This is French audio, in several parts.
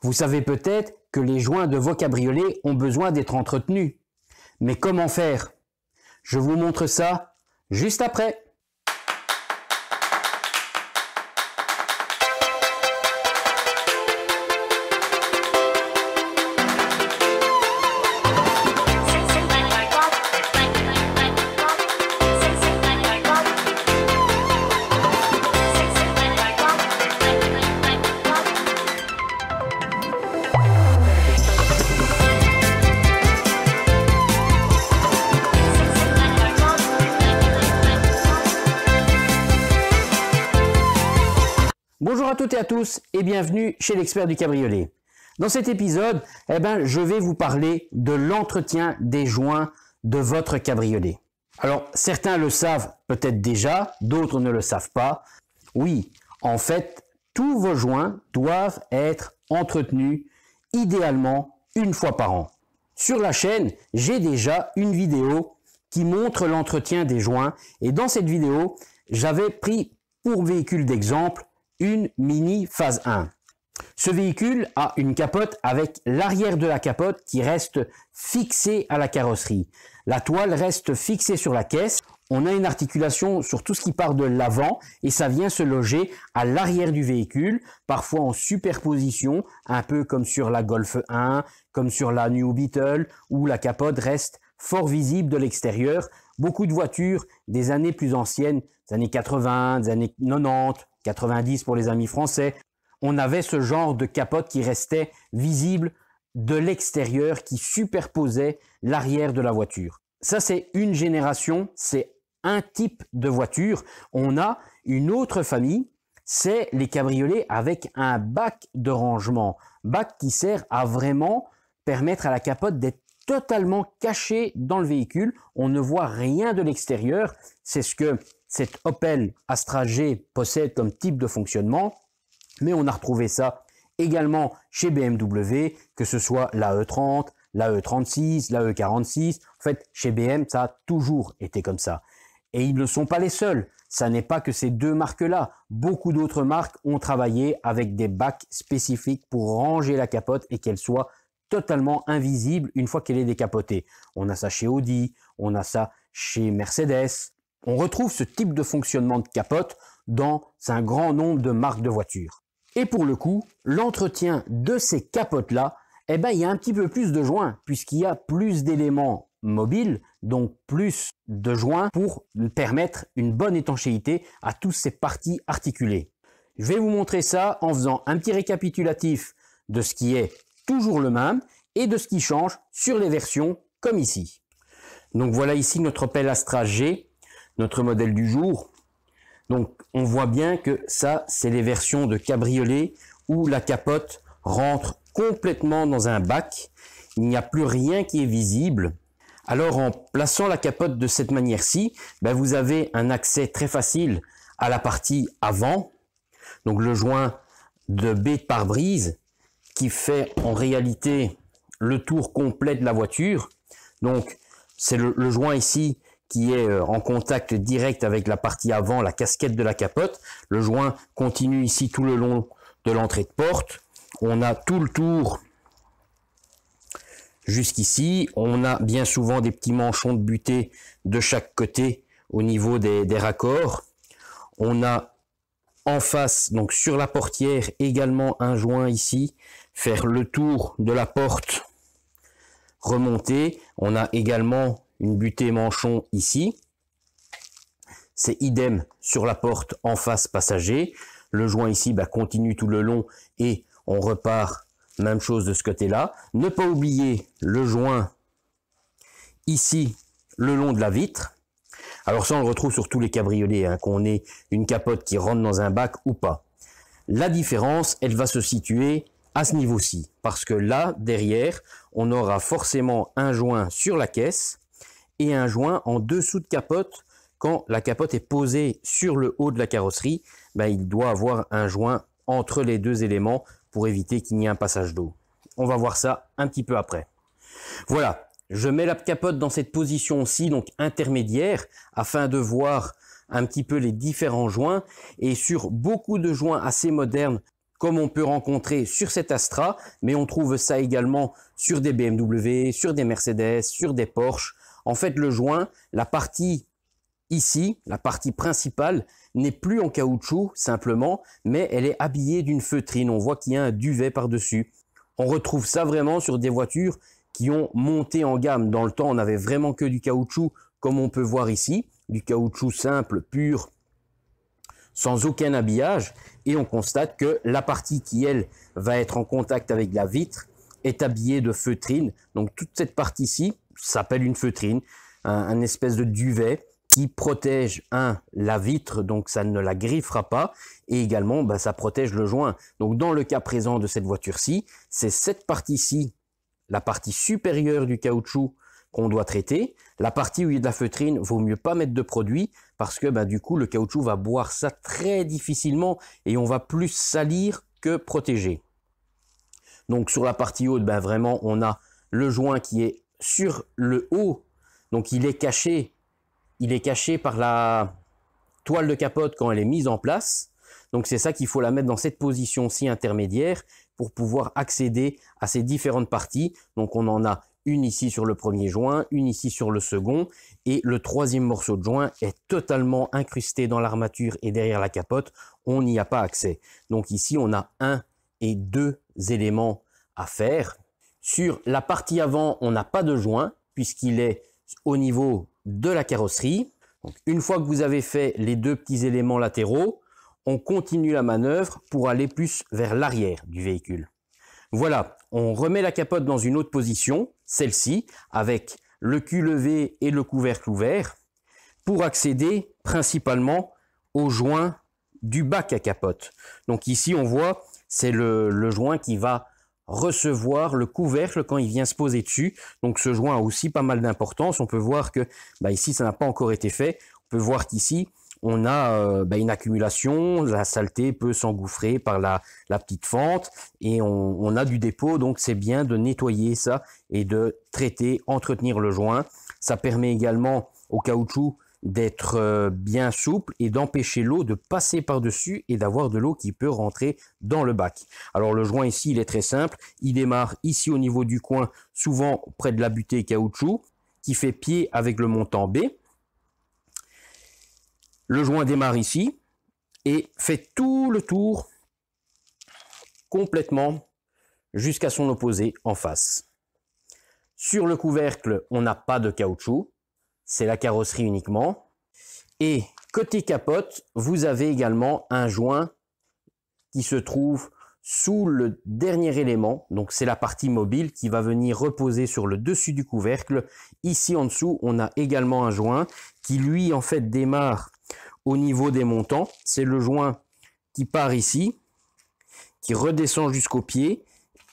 Vous savez peut-être que les joints de vos cabriolets ont besoin d'être entretenus. Mais comment faire? Je vous montre ça juste après. Bonjour à toutes et à tous et bienvenue chez l'expert du cabriolet. Dans cet épisode, je vais vous parler de l'entretien des joints de votre cabriolet. Alors, certains le savent peut-être déjà, d'autres ne le savent pas. Oui, en fait, tous vos joints doivent être entretenus idéalement une fois par an. Sur la chaîne, j'ai déjà une vidéo qui montre l'entretien des joints et dans cette vidéo, j'avais pris pour véhicule d'exemple une Mini Phase 1. Ce véhicule a une capote avec l'arrière de la capote qui reste fixée à la carrosserie. La toile reste fixée sur la caisse. On a une articulation sur tout ce qui part de l'avant et ça vient se loger à l'arrière du véhicule, parfois en superposition, un peu comme sur la Golf 1, comme sur la New Beetle, où la capote reste fort visible de l'extérieur. Beaucoup de voitures des années plus anciennes, des années 80, des années 90, 90 pour les amis français, on avait ce genre de capote qui restait visible de l'extérieur, qui superposait l'arrière de la voiture. Ça, c'est une génération, c'est un type de voiture. On a une autre famille, c'est les cabriolets avec un bac de rangement. Bac qui sert à vraiment permettre à la capote d'être totalement cachée dans le véhicule. On ne voit rien de l'extérieur. C'est ce que cette Opel Astra G possède comme type de fonctionnement, mais on a retrouvé ça également chez BMW, que ce soit la E30, la E36, la E46. En fait, chez BM, ça a toujours été comme ça. Et ils ne sont pas les seuls. Ça n'est pas que ces deux marques-là. Beaucoup d'autres marques ont travaillé avec des bacs spécifiques pour ranger la capote et qu'elle soit totalement invisible une fois qu'elle est décapotée. On a ça chez Audi, on a ça chez Mercedes. On retrouve ce type de fonctionnement de capote dans un grand nombre de marques de voitures. Et pour le coup, l'entretien de ces capotes-là, il y a un petit peu plus de joints, puisqu'il y a plus d'éléments mobiles, donc plus de joints pour permettre une bonne étanchéité à toutes ces parties articulées. Je vais vous montrer ça en faisant un petit récapitulatif de ce qui est toujours le même et de ce qui change sur les versions comme ici. Donc voilà ici notre Opel Astra G, notre modèle du jour. Donc on voit bien que ça, c'est les versions de cabriolet où la capote rentre complètement dans un bac. Il n'y a plus rien qui est visible. Alors en plaçant la capote de cette manière-ci, vous avez un accès très facile à la partie avant. Donc le joint de baie de pare-brise qui fait en réalité le tour complet de la voiture. Donc c'est le joint ici qui est en contact direct avec la partie avant, la casquette de la capote. Le joint continue ici tout le long de l'entrée de porte. On a tout le tour jusqu'ici. On a bien souvent des petits manchons de butée de chaque côté au niveau des raccords. On a en face, donc sur la portière, également un joint ici, faire le tour de la porte, remonter. On a également une butée manchon ici. C'est idem sur la porte en face passager. Le joint ici continue tout le long et on repart, même chose de ce côté-là. Ne pas oublier le joint ici, le long de la vitre. Alors ça, on le retrouve sur tous les cabriolets, qu'on ait une capote qui rentre dans un bac ou pas. La différence, elle va se situer à ce niveau-ci, parce que là, derrière, on aura forcément un joint sur la caisse et un joint en dessous de capote. Quand la capote est posée sur le haut de la carrosserie, il doit avoir un joint entre les deux éléments pour éviter qu'il n'y ait un passage d'eau. On va voir ça un petit peu après. Voilà, je mets la capote dans cette position-ci, donc intermédiaire, afin de voir un petit peu les différents joints. Et sur beaucoup de joints assez modernes, comme on peut rencontrer sur cette Astra, mais on trouve ça également sur des BMW, sur des Mercedes, sur des Porsche. En fait, le joint, la partie ici, la partie principale, n'est plus en caoutchouc simplement, mais elle est habillée d'une feutrine. On voit qu'il y a un duvet par-dessus. On retrouve ça vraiment sur des voitures qui ont monté en gamme. Dans le temps, on n'avait vraiment que du caoutchouc, comme on peut voir ici, du caoutchouc simple, pur, sans aucun habillage. Et on constate que la partie qui, elle, va être en contact avec la vitre est habillée de feutrine. Donc toute cette partie-ci s'appelle une feutrine, un espèce de duvet qui protège la vitre, donc ça ne la griffera pas, et également ça protège le joint. Donc dans le cas présent de cette voiture-ci, c'est cette partie-ci, la partie supérieure du caoutchouc qu'on doit traiter. La partie où il y a de la feutrine, vaut mieux pas mettre de produit parce que du coup le caoutchouc va boire ça très difficilement et on va plus salir que protéger. Donc sur la partie haute, vraiment on a le joint qui est sur le haut, donc il est caché par la toile de capote quand elle est mise en place. Donc c'est ça qu'il faut la mettre dans cette position-ci intermédiaire pour pouvoir accéder à ces différentes parties. Donc on en a une ici sur le premier joint, une ici sur le second, et le troisième morceau de joint est totalement incrusté dans l'armature et derrière la capote, on n'y a pas accès. Donc ici on a un et deux éléments à faire. Sur la partie avant, on n'a pas de joint puisqu'il est au niveau de la carrosserie. Donc, une fois que vous avez fait les deux petits éléments latéraux, on continue la manœuvre pour aller plus vers l'arrière du véhicule. Voilà, on remet la capote dans une autre position, celle-ci, avec le cul levé et le couvercle ouvert, pour accéder principalement au joint du bac à capote. Donc ici, on voit, c'est le joint qui va recevoir le couvercle quand il vient se poser dessus. Donc ce joint a aussi pas mal d'importance. On peut voir que ici, ça n'a pas encore été fait. On peut voir qu'ici, on a une accumulation, la saleté peut s'engouffrer par la petite fente et on a du dépôt, donc c'est bien de nettoyer ça et de traiter, entretenir le joint. Ça permet également au caoutchouc d'être bien souple et d'empêcher l'eau de passer par-dessus et d'avoir de l'eau qui peut rentrer dans le bac. Alors le joint ici, il est très simple, il démarre ici au niveau du coin, souvent près de la butée caoutchouc, qui fait pied avec le montant B. Le joint démarre ici et fait tout le tour complètement jusqu'à son opposé en face. Sur le couvercle, on n'a pas de caoutchouc, c'est la carrosserie uniquement. Et côté capote, vous avez également un joint qui se trouve sous le dernier élément. Donc c'est la partie mobile qui va venir reposer sur le dessus du couvercle. Ici en dessous, on a également un joint qui lui en fait démarre au niveau des montants. C'est le joint qui part ici, qui redescend jusqu'au pied,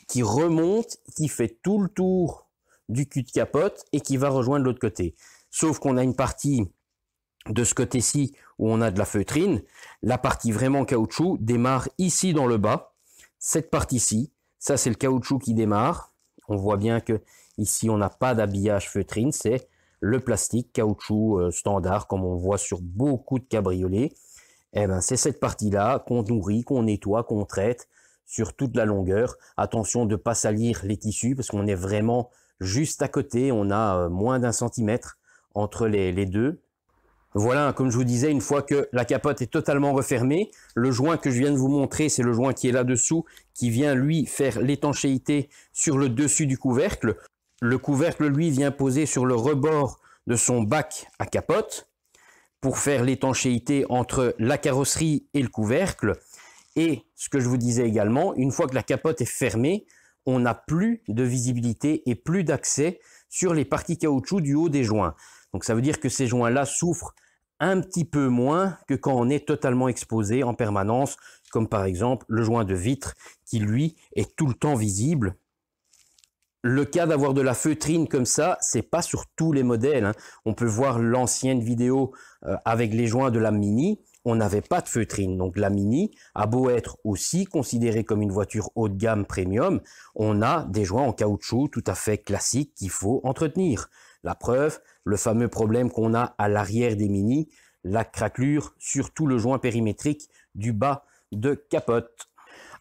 qui remonte, qui fait tout le tour du cul de capote et qui va rejoindre l'autre côté. Sauf qu'on a une partie de ce côté-ci où on a de la feutrine. La partie vraiment caoutchouc démarre ici dans le bas. Cette partie-ci, ça c'est le caoutchouc qui démarre. On voit bien que ici on n'a pas d'habillage feutrine, c'est le plastique caoutchouc standard comme on voit sur beaucoup de cabriolets. C'est cette partie-là qu'on nourrit, qu'on nettoie, qu'on traite sur toute la longueur. Attention de ne pas salir les tissus parce qu'on est vraiment juste à côté. On a moins d'1 centimètre entre les deux. Voilà, comme je vous disais, une fois que la capote est totalement refermée, le joint que je viens de vous montrer, c'est le joint qui est là-dessous, qui vient lui faire l'étanchéité sur le dessus du couvercle. Le couvercle, lui, vient poser sur le rebord de son bac à capote pour faire l'étanchéité entre la carrosserie et le couvercle. Et ce que je vous disais également, une fois que la capote est fermée, on n'a plus de visibilité et plus d'accès sur les parties caoutchouc du haut des joints. Donc ça veut dire que ces joints-là souffrent un petit peu moins que quand on est totalement exposé en permanence, comme par exemple le joint de vitre qui lui est tout le temps visible. Le cas d'avoir de la feutrine comme ça, c'est pas sur tous les modèles, hein. On peut voir l'ancienne vidéo avec les joints de la Mini, on n'avait pas de feutrine. Donc la Mini a beau être aussi considérée comme une voiture haut de gamme premium, on a des joints en caoutchouc tout à fait classiques qu'il faut entretenir. La preuve, le fameux problème qu'on a à l'arrière des Mini, la craquelure sur tout le joint périmétrique du bas de capote.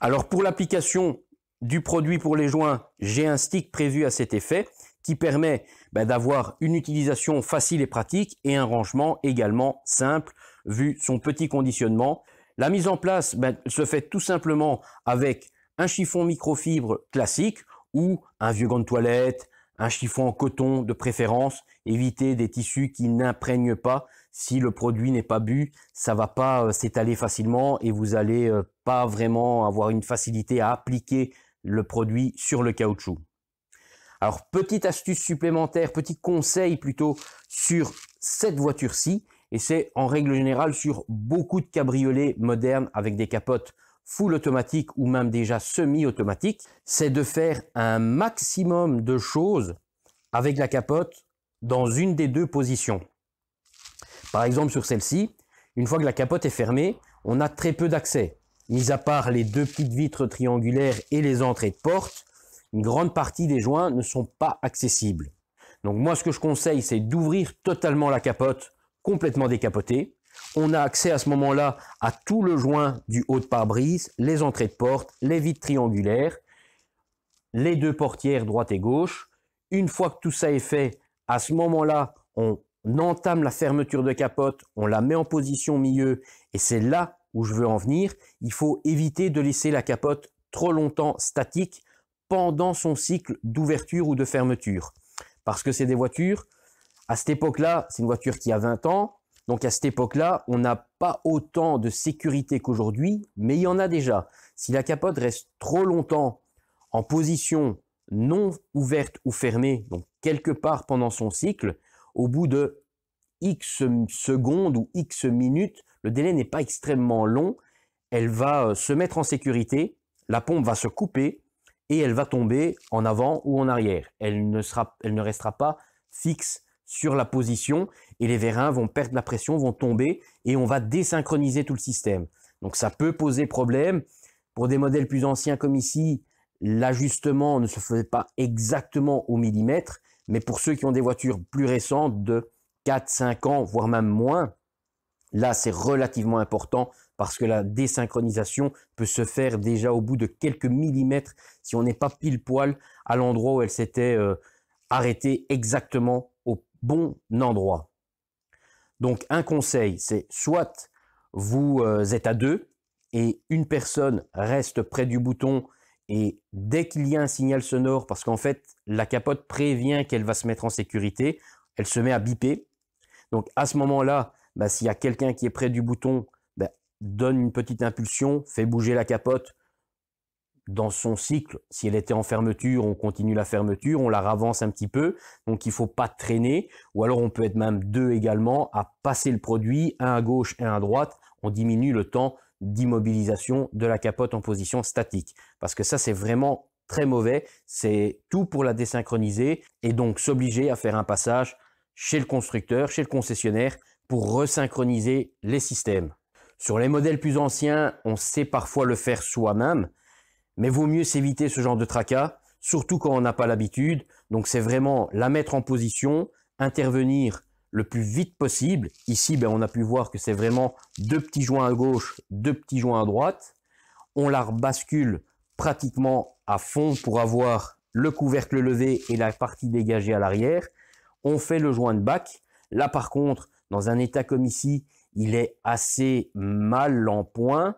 Alors pour l'application du produit pour les joints, j'ai un stick prévu à cet effet qui permet d'avoir une utilisation facile et pratique et un rangement également simple vu son petit conditionnement. La mise en place se fait tout simplement avec un chiffon microfibre classique ou un vieux gant de toilette, un chiffon en coton de préférence. Évitez des tissus qui n'imprègnent pas. Si le produit n'est pas bu, ça va pas s'étaler facilement et vous allez pas vraiment avoir une facilité à appliquer le produit sur le caoutchouc. Alors, petite astuce supplémentaire, petit conseil plutôt sur cette voiture-ci, et c'est en règle générale sur beaucoup de cabriolets modernes avec des capotes full automatique ou même déjà semi-automatique, c'est de faire un maximum de choses avec la capote dans une des deux positions. Par exemple, sur celle-ci, une fois que la capote est fermée, on a très peu d'accès. Mis à part les deux petites vitres triangulaires et les entrées de porte, une grande partie des joints ne sont pas accessibles. Donc moi, ce que je conseille, c'est d'ouvrir totalement la capote, complètement décapotée. On a accès à ce moment-là à tout le joint du haut de pare-brise, les entrées de porte, les vitres triangulaires, les deux portières droite et gauche. Une fois que tout ça est fait, à ce moment-là, on entame la fermeture de capote, on la met en position milieu et c'est là où je veux en venir. Il faut éviter de laisser la capote trop longtemps statique pendant son cycle d'ouverture ou de fermeture. Parce que c'est des voitures, à cette époque-là, c'est une voiture qui a 20 ans, donc à cette époque-là, on n'a pas autant de sécurité qu'aujourd'hui, mais il y en a déjà. Si la capote reste trop longtemps en position non ouverte ou fermée, donc quelque part pendant son cycle, au bout de X secondes ou X minutes, le délai n'est pas extrêmement long, elle va se mettre en sécurité, la pompe va se couper et elle va tomber en avant ou en arrière. Elle ne restera pas fixe sur la position et les vérins vont perdre la pression, vont tomber et on va désynchroniser tout le système. Donc ça peut poser problème. Pour des modèles plus anciens comme ici, l'ajustement ne se faisait pas exactement au millimètre, mais pour ceux qui ont des voitures plus récentes de 4-5 ans, voire même moins, là c'est relativement important parce que la désynchronisation peut se faire déjà au bout de quelques millimètres si on n'est pas pile poil à l'endroit où elle s'était arrêtée exactement au bon endroit. Donc un conseil, c'est soit vous êtes à deux et une personne reste près du bouton et dès qu'il y a un signal sonore, parce qu'en fait la capote prévient qu'elle va se mettre en sécurité, elle se met à biper. Donc à ce moment-là, s'il y a quelqu'un qui est près du bouton, donne une petite impulsion, fait bouger la capote dans son cycle. Si elle était en fermeture, on continue la fermeture, on la ravance un petit peu. Donc il ne faut pas traîner. Ou alors on peut être même deux également à passer le produit, un à gauche et un à droite. On diminue le temps d'immobilisation de la capote en position statique. Parce que ça, c'est vraiment très mauvais. C'est tout pour la désynchroniser et donc s'obliger à faire un passage chez le constructeur, chez le concessionnaire pour resynchroniser les systèmes. Sur les modèles plus anciens, on sait parfois le faire soi-même, mais vaut mieux s'éviter ce genre de tracas, surtout quand on n'a pas l'habitude. Donc c'est vraiment la mettre en position, intervenir le plus vite possible. Ici, on a pu voir que c'est vraiment deux petits joints à gauche, deux petits joints à droite. On la bascule pratiquement à fond pour avoir le couvercle levé et la partie dégagée à l'arrière. On fait le joint de bac. Là par contre, dans un état comme ici, il est assez mal en point.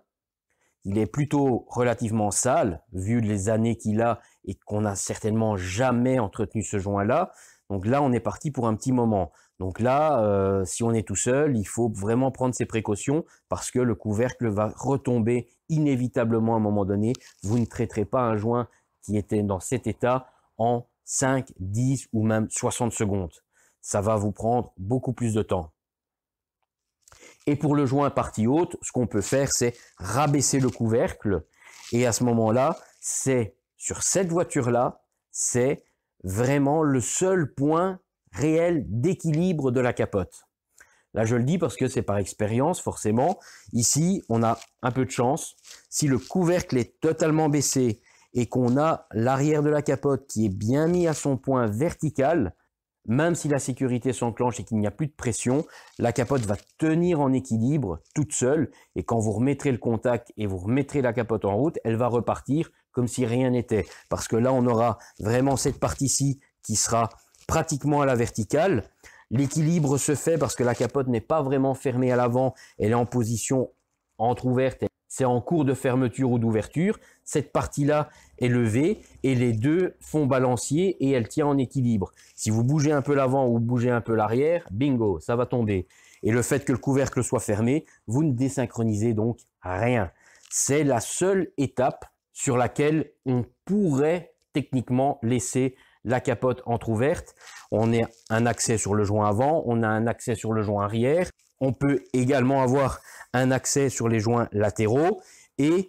Il est plutôt relativement sale, vu les années qu'il a et qu'on n'a certainement jamais entretenu ce joint-là. Donc là, on est parti pour un petit moment. Donc là, si on est tout seul, il faut vraiment prendre ses précautions parce que le couvercle va retomber inévitablement à un moment donné. Vous ne traiterez pas un joint qui était dans cet état en 5, 10 ou même 60 secondes. Ça va vous prendre beaucoup plus de temps. Et pour le joint partie haute, ce qu'on peut faire, c'est rabaisser le couvercle. Et à ce moment-là, c'est sur cette voiture-là, c'est vraiment le seul point réel d'équilibre de la capote. Là, je le dis parce que c'est par expérience, forcément. Ici, on a un peu de chance. Si le couvercle est totalement baissé et qu'on a l'arrière de la capote qui est bien mis à son point vertical, même si la sécurité s'enclenche et qu'il n'y a plus de pression, la capote va tenir en équilibre toute seule. Et quand vous remettrez le contact et vous remettrez la capote en route, elle va repartir comme si rien n'était. Parce que là, on aura vraiment cette partie-ci qui sera pratiquement à la verticale. L'équilibre se fait parce que la capote n'est pas vraiment fermée à l'avant, elle est en position entrouverte, c'est en cours de fermeture ou d'ouverture. Cette partie-là est levée et les deux font balancier et elle tient en équilibre. Si vous bougez un peu l'avant ou bougez un peu l'arrière, bingo, ça va tomber. Et le fait que le couvercle soit fermé, vous ne désynchronisez donc rien. C'est la seule étape sur laquelle on pourrait techniquement laisser la capote entrouverte. On a un accès sur le joint avant, on a un accès sur le joint arrière. On peut également avoir un accès sur les joints latéraux et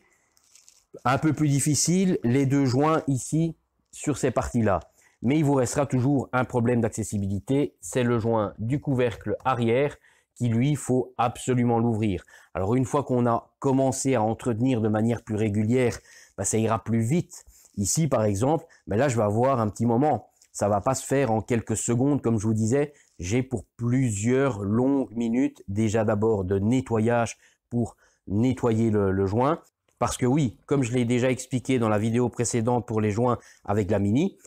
un peu plus difficile, les deux joints ici sur ces parties-là. Mais il vous restera toujours un problème d'accessibilité, c'est le joint du couvercle arrière qui lui, il faut absolument l'ouvrir. Alors une fois qu'on a commencé à entretenir de manière plus régulière, ça ira plus vite. Ici par exemple, là je vais avoir un petit moment. Ça va pas se faire en quelques secondes comme je vous disais. J'ai pour plusieurs longues minutes déjà d'abord de nettoyage pour nettoyer le joint. Parce que oui, comme je l'ai déjà expliqué dans la vidéo précédente pour les joints avec la Mini,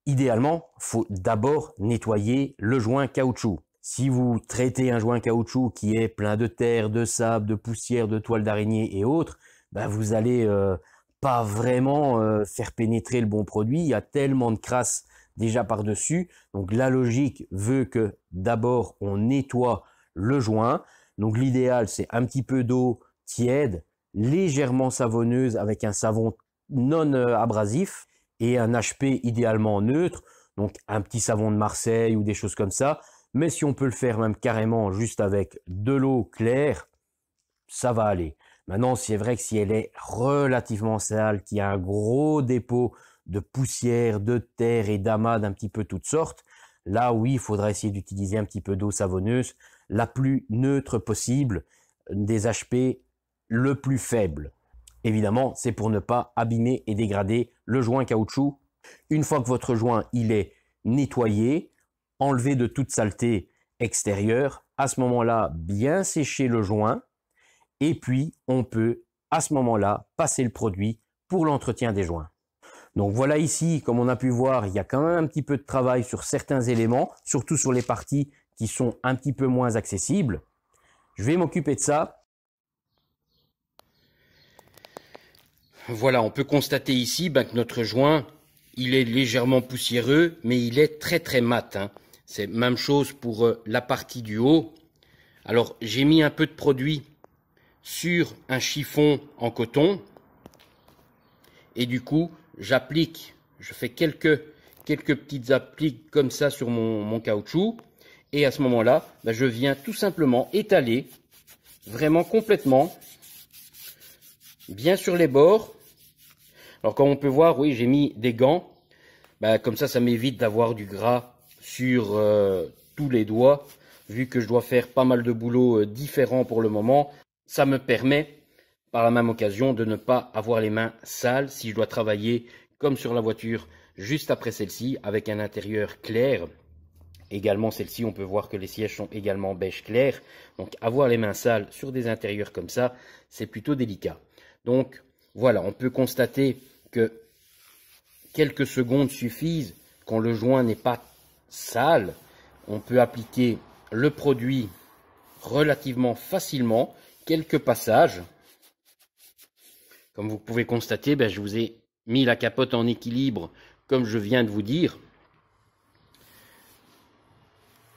idéalement, il faut d'abord nettoyer le joint caoutchouc. Si vous traitez un joint caoutchouc qui est plein de terre, de sable, de poussière, de toile d'araignée et autres, vous allez pas vraiment faire pénétrer le bon produit. Il y a tellement de crasse déjà par-dessus. Donc la logique veut que d'abord on nettoie le joint. Donc l'idéal c'est un petit peu d'eau tiède, légèrement savonneuse avec un savon non abrasif et un HP idéalement neutre. Donc un petit savon de Marseille ou des choses comme ça. Mais si on peut le faire même carrément juste avec de l'eau claire, ça va aller. Maintenant, c'est vrai que si elle est relativement sale, qu'il y a un gros dépôt de poussière, de terre et d'amas d'un petit peu toutes sortes, là oui, il faudra essayer d'utiliser un petit peu d'eau savonneuse, la plus neutre possible, des HP le plus faible. Évidemment, c'est pour ne pas abîmer et dégrader le joint caoutchouc. Une fois que votre joint il est nettoyé, enlevé de toute saleté extérieure, à ce moment-là, bien sécher le joint. Et puis, on peut, à ce moment-là, passer le produit pour l'entretien des joints. Donc voilà ici, comme on a pu voir, il y a quand même un petit peu de travail sur certains éléments, surtout sur les parties qui sont un petit peu moins accessibles. Je vais m'occuper de ça. Voilà, on peut constater ici que notre joint, il est légèrement poussiéreux, mais il est très très mat. C'est la même chose pour la partie du haut. Alors, j'ai mis un peu de produit sur un chiffon en coton et du coup j'applique, je fais quelques petites appliques comme ça sur mon caoutchouc et à ce moment là je viens tout simplement étaler vraiment complètement bien sur les bords. Alors comme on peut voir, oui, j'ai mis des gants, comme ça m'évite d'avoir du gras sur tous les doigts vu que je dois faire pas mal de boulot différent pour le moment. Ça me permet, par la même occasion, de ne pas avoir les mains sales si je dois travailler comme sur la voiture juste après celle-ci, avec un intérieur clair. Également, celle-ci, on peut voir que les sièges sont également beige clair. Donc, avoir les mains sales sur des intérieurs comme ça, c'est plutôt délicat. Donc, voilà, on peut constater que quelques secondes suffisent quand le joint n'est pas sale. On peut appliquer le produit relativement facilement. Quelques passages. Comme vous pouvez constater, je vous ai mis la capote en équilibre comme je viens de vous dire.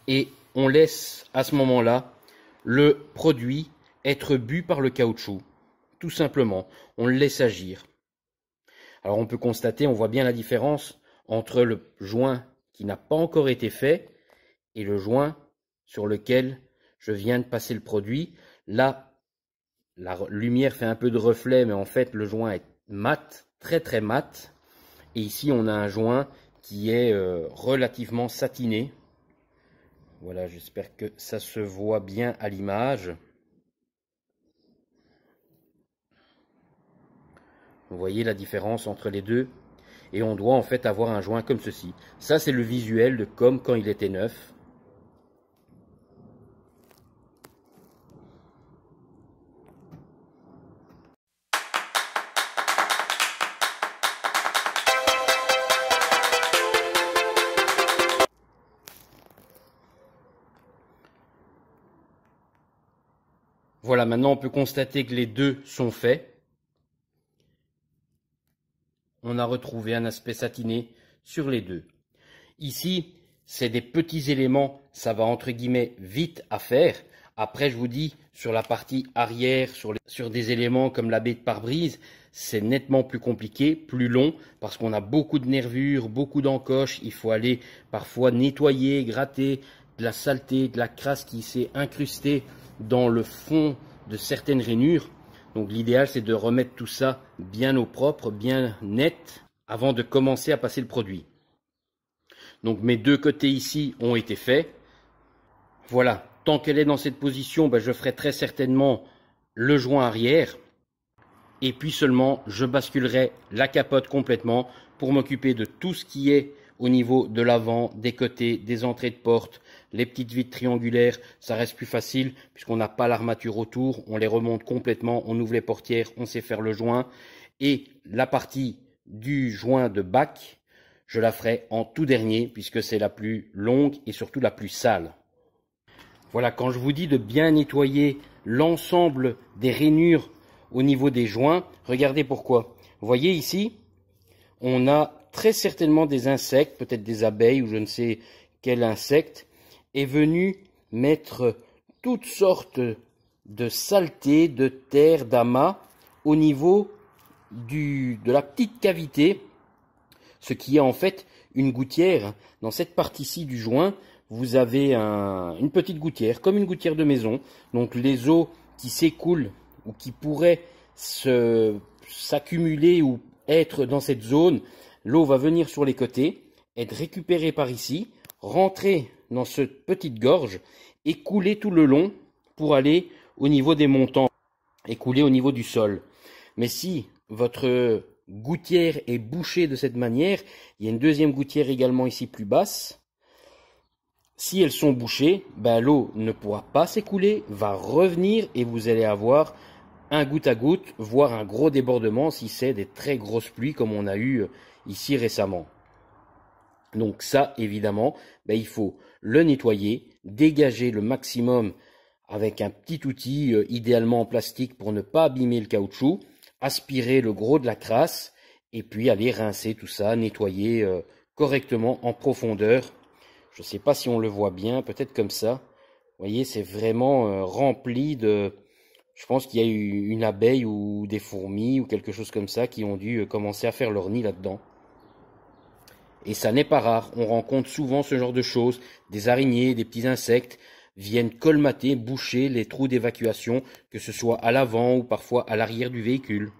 Et on laisse à ce moment-là le produit être bu par le caoutchouc. Tout simplement, on le laisse agir. Alors on peut constater, on voit bien la différence entre le joint qui n'a pas encore été fait et le joint sur lequel je viens de passer le produit. Là, la lumière fait un peu de reflet, mais en fait le joint est mat, très très mat. Et ici on a un joint qui est relativement satiné. Voilà, j'espère que ça se voit bien à l'image. Vous voyez la différence entre les deux. et on doit en fait avoir un joint comme ceci. Ça c'est le visuel de comme quand il était neuf. Voilà, maintenant on peut constater que les deux sont faits. On a retrouvé un aspect satiné sur les deux. Ici, c'est des petits éléments, ça va entre guillemets vite à faire. Après, je vous dis, sur la partie arrière, sur des éléments comme la baie de pare-brise, c'est nettement plus compliqué, plus long, parce qu'on a beaucoup de nervures, beaucoup d'encoches. Il faut aller parfois nettoyer, gratter de la saleté, de la crasse qui s'est incrustée dans le fond de certaines rainures. Donc l'idéal, c'est de remettre tout ça bien au propre, bien net, avant de commencer à passer le produit. Donc mes deux côtés ici ont été faits. Voilà, tant qu'elle est dans cette position, je ferai très certainement le joint arrière. Et puis seulement, je basculerai la capote complètement pour m'occuper de tout ce qui est au niveau de l'avant, des côtés, des entrées de porte, les petites vitres triangulaires. Ça reste plus facile puisqu'on n'a pas l'armature autour. On les remonte complètement, on ouvre les portières, on sait faire le joint. Et la partie du joint de bac, je la ferai en tout dernier puisque c'est la plus longue et surtout la plus sale. Voilà, quand je vous dis de bien nettoyer l'ensemble des rainures au niveau des joints, regardez pourquoi. Vous voyez ici, on a très certainement des insectes, peut-être des abeilles ou je ne sais quel insecte, est venu mettre toutes sortes de saletés, de terre, d'amas au niveau de la petite cavité, ce qui est en fait une gouttière. Dans cette partie-ci du joint, vous avez une petite gouttière, comme une gouttière de maison. Donc les eaux qui s'écoulent ou qui pourraient s'accumuler ou être dans cette zone, l'eau va venir sur les côtés, être récupérée par ici, rentrer dans cette petite gorge et couler tout le long pour aller au niveau des montants et couler au niveau du sol. Mais si votre gouttière est bouchée de cette manière, il y a une deuxième gouttière également ici plus basse. Si elles sont bouchées, l'eau ne pourra pas s'écouler, va revenir et vous allez avoir un goutte à goutte, voire un gros débordement si c'est des très grosses pluies comme on a eu ici récemment. Donc ça, évidemment, il faut le nettoyer, dégager le maximum avec un petit outil, idéalement en plastique pour ne pas abîmer le caoutchouc, aspirer le gros de la crasse et puis aller rincer tout ça, nettoyer correctement en profondeur. Je ne sais pas si on le voit bien, peut-être comme ça. Vous voyez, c'est vraiment rempli de... Je pense qu'il y a eu une abeille ou des fourmis ou quelque chose comme ça qui ont dû commencer à faire leur nid là-dedans. Et ça n'est pas rare, on rencontre souvent ce genre de choses. Des araignées, des petits insectes viennent colmater, boucher les trous d'évacuation, que ce soit à l'avant ou parfois à l'arrière du véhicule.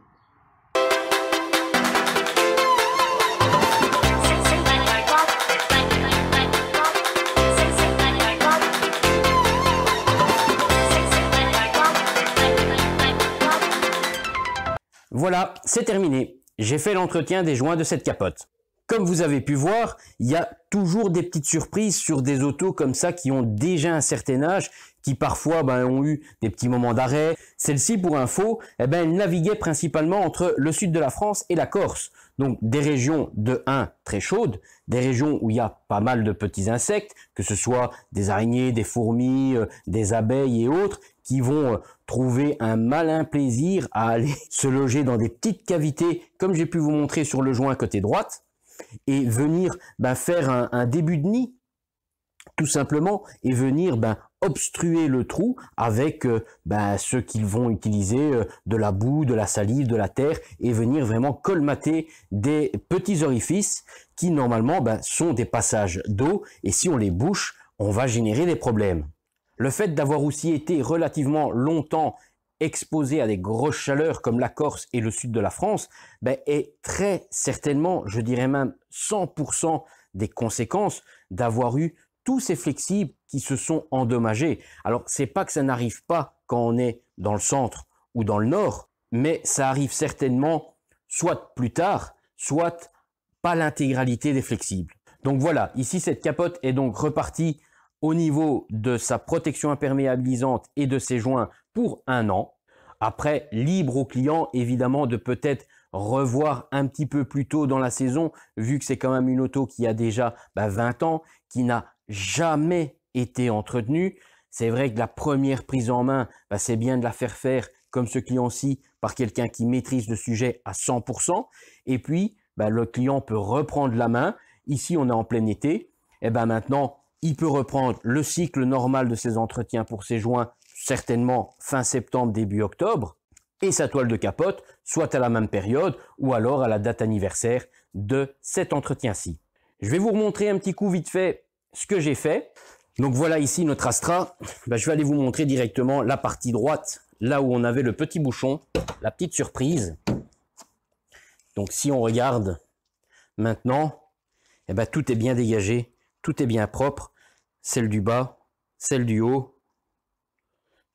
Voilà, c'est terminé. J'ai fait l'entretien des joints de cette capote. Comme vous avez pu voir, il y a toujours des petites surprises sur des autos comme ça qui ont déjà un certain âge, qui parfois ont eu des petits moments d'arrêt. Celle-ci, pour info, elle naviguait principalement entre le sud de la France et la Corse. Donc des régions de 1 très chaudes, des régions où il y a pas mal de petits insectes, que ce soit des araignées, des fourmis, des abeilles et autres, qui vont trouver un malin plaisir à aller se loger dans des petites cavités, comme j'ai pu vous montrer sur le joint côté droite, et venir faire un début de nid, tout simplement, et venir obstruer le trou avec ce qu'ils vont utiliser, de la boue, de la salive, de la terre, et venir vraiment colmater des petits orifices qui normalement sont des passages d'eau, et si on les bouche, on va générer des problèmes. Le fait d'avoir aussi été relativement longtemps exposé à des grosses chaleurs comme la Corse et le sud de la France, est très certainement, je dirais même 100% des conséquences d'avoir eu tous ces flexibles qui se sont endommagés. Alors, c'est pas que ça n'arrive pas quand on est dans le centre ou dans le nord, mais ça arrive certainement soit plus tard, soit pas l'intégralité des flexibles. Donc voilà, ici cette capote est donc repartie au niveau de sa protection imperméabilisante et de ses joints pour 1 an. Après, libre au client évidemment de peut-être revoir un petit peu plus tôt dans la saison, vu que c'est quand même une auto qui a déjà 20 ans, qui n'a jamais été entretenue. C'est vrai que la première prise en main, c'est bien de la faire comme ce client-ci par quelqu'un qui maîtrise le sujet à 100%. Et puis, le client peut reprendre la main. Ici, on est en plein été. Et maintenant, il peut reprendre le cycle normal de ses entretiens pour ses joints, certainement fin septembre, début octobre, et sa toile de capote, soit à la même période ou alors à la date anniversaire de cet entretien-ci. Je vais vous remontrer un petit coup vite fait ce que j'ai fait. Donc voilà ici notre Astra. Je vais aller vous montrer directement la partie droite, là où on avait le petit bouchon, la petite surprise. Donc si on regarde maintenant, tout est bien dégagé, tout est bien propre, celle du bas, celle du haut.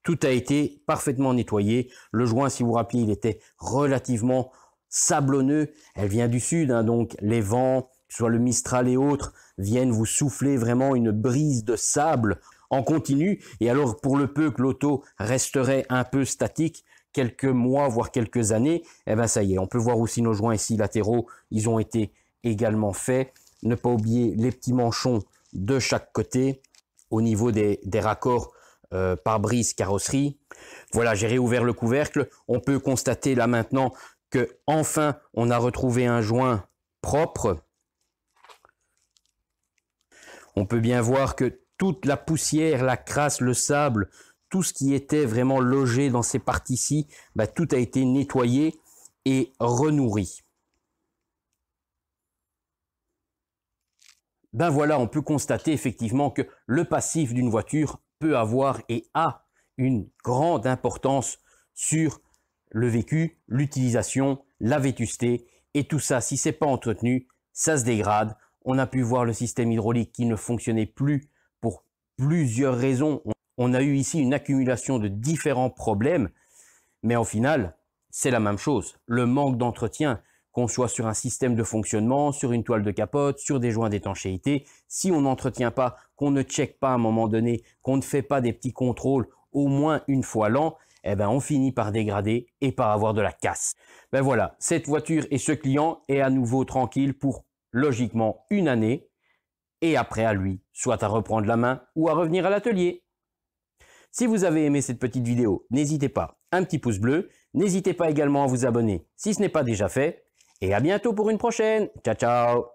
Tout a été parfaitement nettoyé. Le joint, si vous vous rappelez, il était relativement sablonneux. Elle vient du sud, donc les vents, que ce soit le Mistral et autres, viennent vous souffler vraiment une brise de sable en continu. Et alors, pour le peu que l'auto resterait un peu statique, quelques mois, voire quelques années, ça y est. On peut voir aussi nos joints ici latéraux, ils ont été également faits. Ne pas oublier les petits manchons de chaque côté au niveau des raccords pare-brise carrosserie. Voilà, j'ai réouvert le couvercle. On peut constater là maintenant que enfin on a retrouvé un joint propre. On peut bien voir que toute la poussière, la crasse, le sable, tout ce qui était vraiment logé dans ces parties-ci, tout a été nettoyé et renourri. Voilà, on peut constater effectivement que le passif d'une voiture peut avoir et a une grande importance sur le vécu, l'utilisation, la vétusté et tout ça. Si c'est pas entretenu, ça se dégrade. On a pu voir le système hydraulique qui ne fonctionnait plus pour plusieurs raisons. On a eu ici une accumulation de différents problèmes, mais au final, c'est la même chose. Le manque d'entretien, qu'on soit sur un système de fonctionnement, sur une toile de capote, sur des joints d'étanchéité, si on n'entretient pas, qu'on ne check pas à un moment donné, qu'on ne fait pas des petits contrôles au moins une fois l'an, on finit par dégrader et par avoir de la casse. Voilà, cette voiture et ce client est à nouveau tranquille pour logiquement 1 année et après à lui, soit à reprendre la main ou à revenir à l'atelier. Si vous avez aimé cette petite vidéo, n'hésitez pas, un petit pouce bleu, n'hésitez pas également à vous abonner si ce n'est pas déjà fait. Et à bientôt pour une prochaine. Ciao, ciao.